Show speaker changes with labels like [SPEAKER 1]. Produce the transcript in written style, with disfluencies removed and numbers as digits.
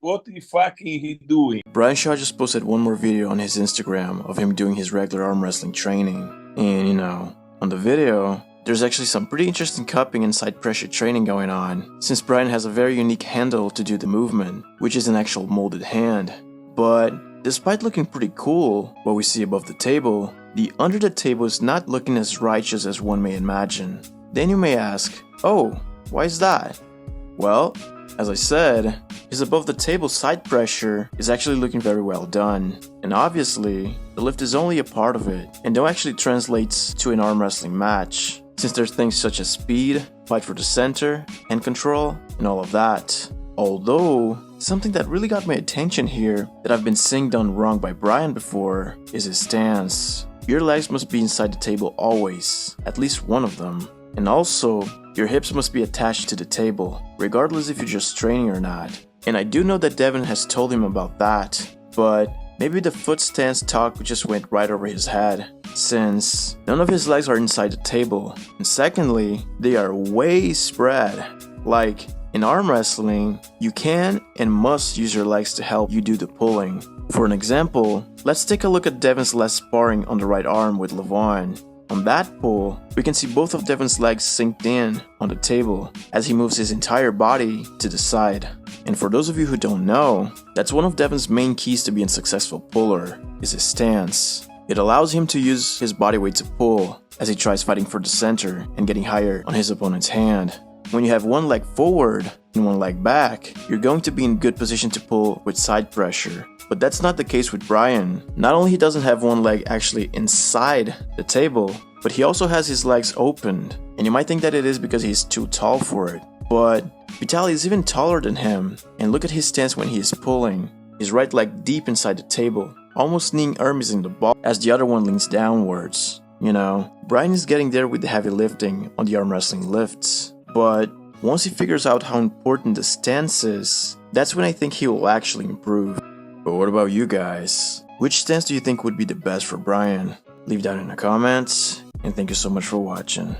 [SPEAKER 1] What the fucking he doing?
[SPEAKER 2] Brian Shaw just posted one more video on his Instagram of him doing his regular arm wrestling training. And on the video, there's actually some pretty interesting cupping and side pressure training going on, since Brian has a very unique handle to do the movement, which is an actual molded hand. But despite looking pretty cool, what we see above the table, the under the table is not looking as righteous as one may imagine. Then you may ask, oh, why is that? Well, as I said, his above the table side pressure is actually looking very well done. And obviously, the lift is only a part of it, and don't actually translates to an arm wrestling match, since there's things such as speed, fight for the center, hand control, and all of that. Although, something that really got my attention here that I've been seeing done wrong by Brian before is his stance. Your legs must be inside the table always, at least one of them. And also, your hips must be attached to the table, regardless if you're just training or not. And I do know that Devon has told him about that, but maybe the foot stance talk just went right over his head, since none of his legs are inside the table. And secondly, they are way spread. Like, in arm wrestling, you can and must use your legs to help you do the pulling. For an example, let's take a look at Devon's last sparring on the right arm with Levan. On that pull, we can see both of Devon's legs synced in on the table as he moves his entire body to the side. And for those of you who don't know, that's one of Devon's main keys to being a successful puller, is his stance. It allows him to use his body weight to pull as he tries fighting for the center and getting higher on his opponent's hand. When you have one leg forward and one leg back, you're going to be in good position to pull with side pressure. But that's not the case with Brian. Not only he doesn't have one leg actually inside the table, but he also has his legs opened. And you might think that it is because he's too tall for it. But Vitaly is even taller than him, and look at his stance when he is pulling. His right leg deep inside the table, almost kneeing Ermes in the ball as the other one leans downwards. Brian is getting there with the heavy lifting on the arm wrestling lifts. But once he figures out how important the stance is, that's when I think he will actually improve. But what about you guys? Which stance do you think would be the best for Brian? Leave down in the comments, and thank you so much for watching.